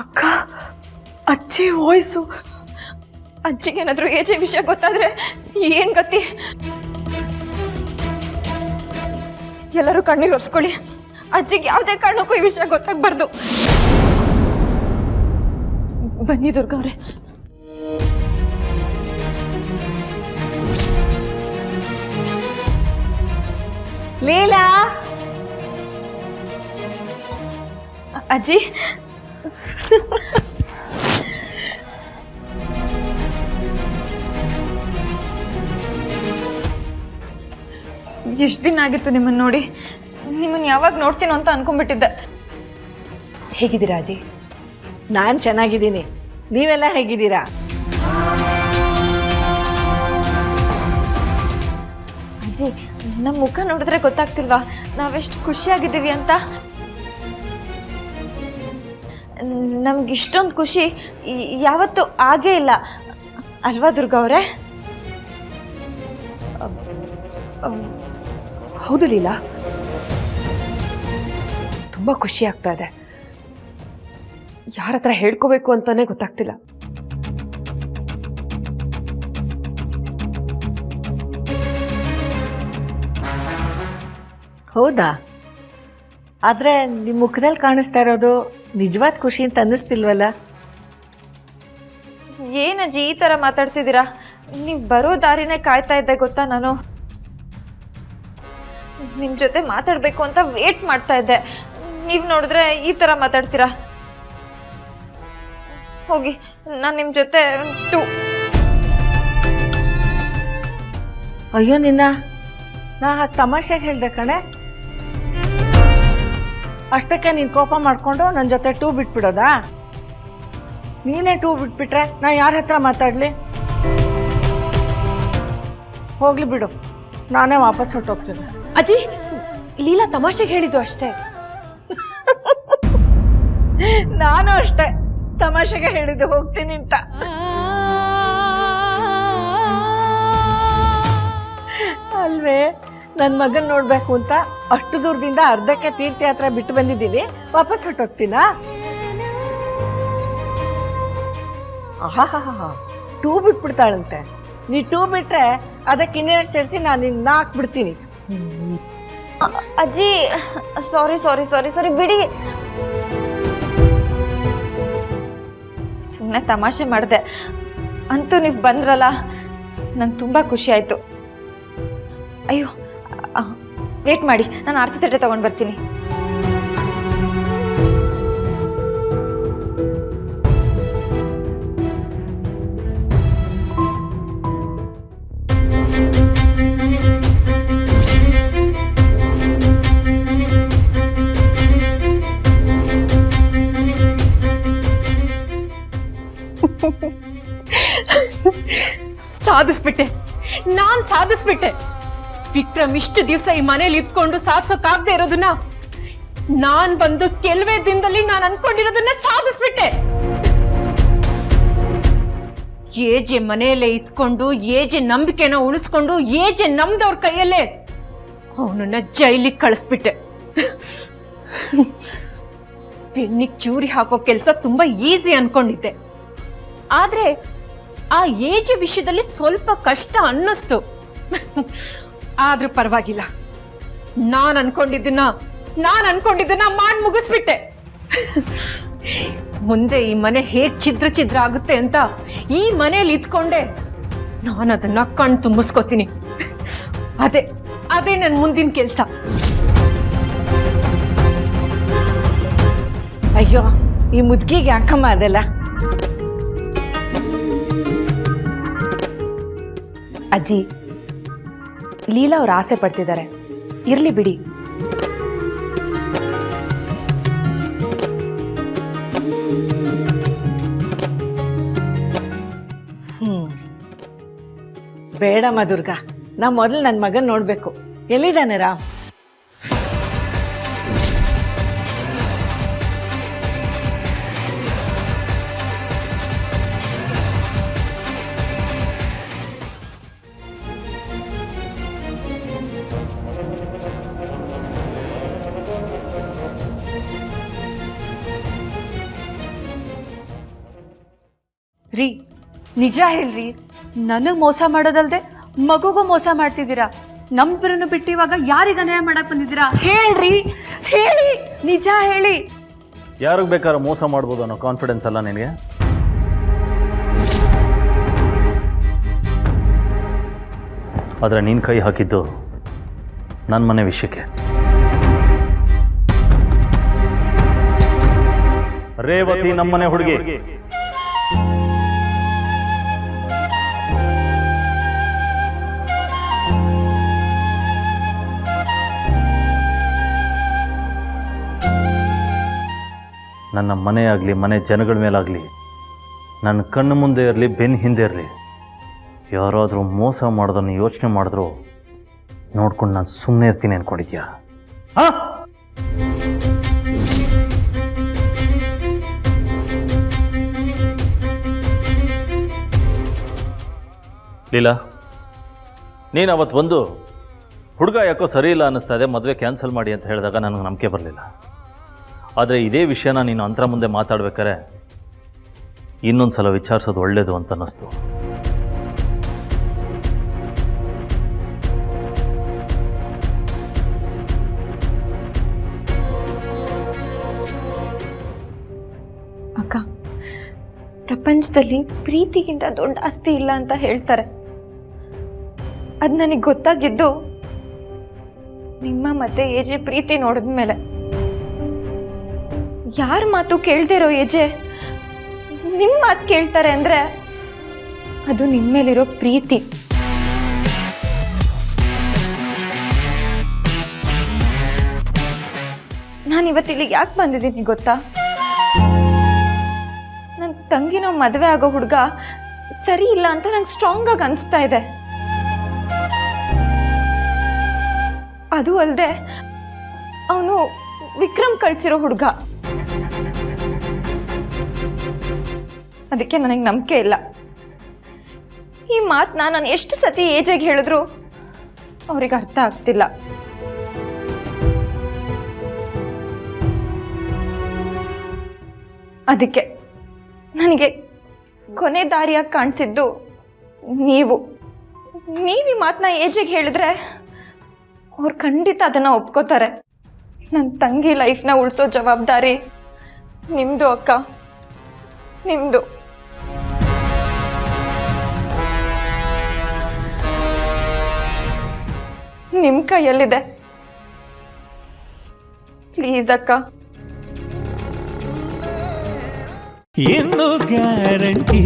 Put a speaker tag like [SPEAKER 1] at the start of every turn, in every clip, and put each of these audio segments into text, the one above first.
[SPEAKER 1] ಅಕ್ಕ ಅಜ್ಜಿ ವಾಯ್ಸು.
[SPEAKER 2] ಅಜ್ಜಿಗೇನಾದರೂ ಏಜೆ ವಿಷಯ ಗೊತ್ತಾದ್ರೆ ಏನು ಗತಿ? ಎಲ್ಲರೂ ಕಣ್ಣೀರು ಒರೆಸ್ಕೊಳ್ಳಿ. ಅಜ್ಜಿಗೆ ಯಾವುದೇ ಕಾರಣಕ್ಕೂ ಈ ವಿಷಯ ಗೊತ್ತಾಗಬಾರ್ದು. ಬನ್ನಿ ದುರ್ಗಾ ಅವರೇ.
[SPEAKER 1] ಲೀಲಾ,
[SPEAKER 2] ಅಜ್ಜಿ ಎಷ್ಟು ದಿನ ಆಗಿತ್ತು ನಿಮ್ಮನ್ನು ನೋಡಿ. ನಿಮ್ಮನ್ನು ಯಾವಾಗ ನೋಡ್ತೀನೋ ಅಂತ ಅನ್ಕೊಂಡ್ಬಿಟ್ಟಿದ್ದೆ.
[SPEAKER 3] ಹೇಗಿದ್ದೀರಾ ಅಜ್ಜಿ?
[SPEAKER 1] ನಾನು ಚೆನ್ನಾಗಿದ್ದೀನಿ. ನೀವೆಲ್ಲ ಹೇಗಿದ್ದೀರಾ?
[SPEAKER 2] ಅಜ್ಜಿ, ನಮ್ಮ ಮುಖ ನೋಡಿದ್ರೆ ಗೊತ್ತಾಗ್ತಿಲ್ವಾ ನಾವೆಷ್ಟು ಖುಷಿಯಾಗಿದ್ದೀವಿ ಅಂತ? ನಮ್ಗೆ ಇಷ್ಟೊಂದು ಖುಷಿ ಯಾವತ್ತೂ ಆಗೇ ಇಲ್ಲ ಅಲ್ವಾ ದುರ್ಗಾ ಅವರೇ?
[SPEAKER 3] ಹೌದು ಲೀಲಾ, ತುಂಬ ಖುಷಿ ಆಗ್ತಾ ಇದೆ. ಯಾರ ಹತ್ರ ಹೇಳ್ಕೋಬೇಕು ಅಂತಾನೆ ಗೊತ್ತಾಗ್ತಿಲ್ಲ.
[SPEAKER 1] ಹೌದಾ? ಆದರೆ ನಿಮ್ಮ ಮುಖದಲ್ಲಿ ಕಾಣಿಸ್ತಾ ಇರೋದು ನಿಜವಾದ ಖುಷಿ ಅಂತ ಅನ್ನಿಸ್ತಿಲ್ವಲ್ಲ?
[SPEAKER 2] ಏನಜ್ಜಿ ಈ ಥರ ಮಾತಾಡ್ತಿದ್ದೀರಾ? ನೀವು ಬರೋ ದಾರಿನೇ ಕಾಯ್ತಾ ಇದ್ದೆ ಗೊತ್ತಾ. ನಾನು ನಿಮ್ಮ ಜೊತೆ ಮಾತಾಡಬೇಕು ಅಂತ ವೇಟ್ ಮಾಡ್ತಾ ಇದ್ದೆ. ನೀವು ನೋಡಿದ್ರೆ ಈ ಥರ ಮಾತಾಡ್ತೀರಾ? ಹೋಗಿ, ನಾನು ನಿಮ್ಮ ಜೊತೆ
[SPEAKER 1] ಅಯ್ಯೋ ನಿನ್ನ, ನಾ ಹಾಗೆ ತಮಾಷೆಗೆ ಹೇಳ್ದೆ ಕಣೆ. ಅಷ್ಟಕ್ಕೆ ನೀನು ಕೋಪ ಮಾಡಿಕೊಂಡು ನನ್ನ ಜೊತೆ 2 ಬಿಟ್ಬಿಡೋದಾ? ನೀನೇ 2 ಬಿಟ್ಬಿಟ್ರೆ ನಾ ಯಾರ ಹತ್ರ ಮಾತಾಡಲಿ? ಹೋಗ್ಲಿ ಬಿಡು, ನಾನೇ ವಾಪಸ್ ಹೊರಟೋಗ್ತೀನಿ.
[SPEAKER 3] ಅಜ್ಜಿ, ಲೀಲಾ ತಮಾಷೆಗೆ ಹೇಳಿದ್ದು ಅಷ್ಟೇ.
[SPEAKER 1] ನಾನು ಅಷ್ಟೇ ತಮಾಷೆಗೆ ಹೇಳಿದ್ದು ಹೋಗ್ತೀನಿ ಅಂತ. ಅಲ್ವೇ, ನನ್ನ ಮಗನ್ ನೋಡ್ಬೇಕು ಅಂತ ಅಷ್ಟು ದೂರದಿಂದ ಅರ್ಧಕ್ಕೆ ತೀರ್ಥಯಾತ್ರೆ ಬಿಟ್ಟು ಬಂದಿದ್ದೀನಿ, ವಾಪಸ್ ಹೊರಟೋಗ್ತೀನಾ? ಆಹಾ, 2 ಬಿಟ್ಬಿಡ್ತಾಳಂತೆ. ನೀ 2 ಬಿಟ್ರೆ ಅದಕ್ಕೆ ಇನ್ನೇನು ಸೇರಿಸಿ ನಾನು ನಿನ್ನ ಹಾಕ್ಬಿಡ್ತೀನಿ.
[SPEAKER 2] ಅಜ್ಜಿ, ಸಾರಿ ಸಾರಿ ಸಾರಿ ಸಾರಿ ಬಿಡಿ. ಸುಮ್ಮನೆ ತಮಾಷೆ ಮಾಡಿದೆ. ಅಂತೂ ನೀವು ಬಂದ್ರಲ್ಲ, ನಂಗೆ ತುಂಬ ಖುಷಿ ಆಯಿತು. ಅಯ್ಯೋ, ವೇಟ್ ಮಾಡಿ, ನಾನು ಆರತಿ ತಟ್ಟೆ ತಗೊಂಡು ಬರ್ತೀನಿ.
[SPEAKER 3] ಸಾಧಿಸ್ಬಿಟ್ಟೆ, ನಾನ್ ಸಾಧಿಸ್ಬಿಟ್ಟೆ. ವಿಕ್ರಮ್ ಇಷ್ಟು ದಿವಸ ಈ ಮನೇಲಿ ಇದ್ಕೊಂಡು ಸಾಧಿಸೋಕಾಗದೆ ಇರೋದನ್ನ ನಾನ್ ಬಂದು ಕೆಲವೇ ದಿನದಲ್ಲಿ ನಾನು ಅನ್ಕೊಂಡಿರೋದನ್ನ ಸಾಧಿಸ್ಬಿಟ್ಟೆ. ಏಜೆ ಮನೆಯಲ್ಲೇ ಇದ್ಕೊಂಡು ಏಜೆ ನಂಬಿಕೆನ ಉಳಿಸ್ಕೊಂಡು ಏಜೆ ನಮ್ದವ್ರ ಕೈಯಲ್ಲೇ ಅವನನ್ನ ಜೈಲಿಗೆ ಕಳಿಸ್ಬಿಟ್ಟೆ. ಬೆನ್ನಿಗೆ ಚೂರಿ ಹಾಕೋ ಕೆಲಸ ತುಂಬಾ ಈಸಿ ಅನ್ಕೊಂಡಿದ್ದೆ. ಆದ್ರೆ ಆ ಏಜೆ ವಿಷಯದಲ್ಲಿ ಸ್ವಲ್ಪ ಕಷ್ಟ ಅನ್ನಿಸ್ತು. ಆದ್ರೂ ಪರವಾಗಿಲ್ಲ, ನಾನು ಅನ್ಕೊಂಡಿದ್ದನ್ನ ಮಾಡಿ ಮುಗಿಸ್ಬಿಟ್ಟೆ. ಮುಂದೆ ಈ ಮನೆ ಹೇಗ್ ಛಿದ್ರ ಆಗುತ್ತೆ ಅಂತ ಈ ಮನೆಯಲ್ಲಿ ಇದ್ಕೊಂಡೆ ನಾನು ಅದನ್ನ ಕಣ್ ತುಂಬಿಸ್ಕೊತೀನಿ. ಅದೇ ನನ್ನ ಮುಂದಿನ ಕೆಲಸ.
[SPEAKER 1] ಅಯ್ಯೋ, ಈ ಮುದ್ಕಿಗೆ ಯಾಕಮ್ಮ ಅದೆಲ್ಲ?
[SPEAKER 3] ಅಜ್ಜಿ, ಲೀಲಾ ಅವ್ರು ಆಸೆ ಪಡ್ತಿದ್ದಾರೆ, ಇರ್ಲಿ ಬಿಡಿ.
[SPEAKER 1] ಬೇಡಮ್ಮ ದುರ್ಗಾ, ನಾ ಮೊದಲು ನನ್ನ ಮಗನ್ ನೋಡ್ಬೇಕು. ಎಲ್ಲಿದ್ದಾನೆ ರಾಮ್?
[SPEAKER 4] ರೀ ನಿಜ ಹೇಳ್ರಿ, ನನಗೆ ಮೋಸ ಮಾಡೋದಲ್ದೆ ಮಗುಗೂ ಮೋಸ ಮಾಡ್ತಿದ್ದೀರಾ. ನಮ್ಮಿಬ್ಬರನ್ನು ಬಿಟ್ಟು ಇವಾಗ ಯಾರಿಗೆ ಅನ್ಯಾಯ ಮಾಡಕ್ ಬಂದಿದ್ದೀರಾ? ಹೇಳ್ರಿ, ಹೇಳಿ, ನಿಜ ಹೇಳಿ.
[SPEAKER 5] ಯಾರಿಗೆ ಬೇಕಾದ್ರೂ ಮೋಸ ಮಾಡ್ಬೋದು ಅನ್ನೋ ಕಾನ್ಫಿಡೆನ್ಸ್ ಅಲ್ಲ ನಿನಗೆ? ಆದರೆ ನೀನು ಕೈ ಹಾಕಿದ್ದು ನನ್ನ ಮನೆ ವಿಷಯಕ್ಕೆ. ರೇವತಿ ನಮ್ಮನೆ ಹುಡುಗಿ. ನನ್ನ ಮನೆ ಆಗಲಿ, ಮನೆ ಜನಗಳ ಮೇಲಾಗಲಿ, ನನ್ನ ಕಣ್ಣು ಮುಂದೆ ಇರಲಿ, ಬೆನ್ನು ಹಿಂದೆ ಇರಲಿ, ಯಾರಾದರೂ ಮೋಸ ಮಾಡೋದನ್ನು ಯೋಚನೆ ಮಾಡಿದ್ರು ನೋಡ್ಕೊಂಡು ನಾನು ಸುಮ್ಮನೆ ಇರ್ತೀನಿ ಅಂದ್ಕೊಂಡಿದ್ಯಾ? ಹಾಂ, ಲೀಲಾ, ನೀನು ಅವತ್ತು ಬಂದು ಹುಡುಗ ಯಾಕೋ ಸರಿ ಇಲ್ಲ ಅನ್ನಿಸ್ತಾ ಇದೆ, ಮದುವೆ ಕ್ಯಾನ್ಸಲ್ ಮಾಡಿ ಅಂತ ಹೇಳಿದಾಗ ನನಗೆ ನಂಬಿಕೆ ಬರಲಿಲ್ಲ. ಆದರೆ ಇದೇ ವಿಷಯನ ನೀನು ಅಂತರ ಮುಂದೆ ಮಾತಾಡ್ಬೇಕಾರೆ ಇನ್ನೊಂದು ಸಲ ವಿಚಾರಿಸೋದು ಒಳ್ಳೆಯದು ಅಂತ ಅನ್ನಿಸ್ತು.
[SPEAKER 2] ಅಕ್ಕ, ಪ್ರಪಂಚದಲ್ಲಿ ಪ್ರೀತಿಗಿಂತ ದೊಡ್ಡ ಆಸ್ತಿ ಇಲ್ಲ ಅಂತ ಹೇಳ್ತಾರೆ. ಅದು ನನಗೆ ಗೊತ್ತಾಗಿದ್ದು ನಿಮ್ಮ ಮತ್ತೆ ಏಜೆ ಪ್ರೀತಿ ನೋಡಿದ್ಮೇಲೆ. ಯಾರ ಮಾತು ಕೇಳ್ದಿರೋ ಏಜೆ ನಿಮ್ಮ ಮಾತು ಕೇಳ್ತಾರೆ ಅಂದ್ರೆ ಅದು ನಿಮ್ಮ ಮೇಲಿರೋ ಪ್ರೀತಿ. ನಾನು ಇವತ್ತಿಲ್ಲಿಗೆ ಯಾಕೆ ಬಂದಿದ್ದೀನಿ ಗೊತ್ತಾ? ನನ್ನ ತಂಗಿನೋ ಮದುವೆ ಆಗೋ ಹುಡುಗ ಸರಿ ಇಲ್ಲ ಅಂತ ನಂಗೆ ಸ್ಟ್ರಾಂಗ್ ಆಗಿ ಅನಿಸ್ತಾ ಇದೆ. ಅದು ಅಲ್ಲದೆ ಅವನು ವಿಕ್ರಮ್ ಕಳ್ಸಿರೋ ಹುಡುಗ. ಅದಕ್ಕೆ ನನಗೆ ನಂಬಿಕೆ ಇಲ್ಲ. ಈ ಮಾತನ್ನ ನಾನು ಎಷ್ಟು ಸತಿ ಏಜೆಗೆ ಹೇಳಿದ್ರು ಅವ್ರಿಗೆ ಅರ್ಥ ಆಗ್ತಿಲ್ಲ. ಅದಕ್ಕೆ ನನಗೆ ಕೊನೆ ದಾರಿಯಾಗಿ ಕಾಣಿಸಿದ್ದು ನೀವು ಈ ಮಾತನ್ನ ಏಜೆಗೆ ಹೇಳಿದ್ರೆ ಅವ್ರು ಖಂಡಿತ ಅದನ್ನ ಒಪ್ಕೋತಾರೆ. ನನ್ನ ತಂಗಿ ಲೈಫ್ನ ಉಳಿಸೋ ಜವಾಬ್ದಾರಿ ನಿಮ್ದು ಅಕ್ಕ, ನಿಮ್ದು. ನಿಮ್ಮ ಕೈಯಲ್ಲಿದೆ. ಪ್ಲೀಸ್ ಅಕ್ಕ.
[SPEAKER 6] ಇನ್ನು ಗ್ಯಾರಂಟಿ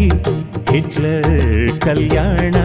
[SPEAKER 6] ಹಿಟ್ಲರ್ ಕಲ್ಯಾಣ.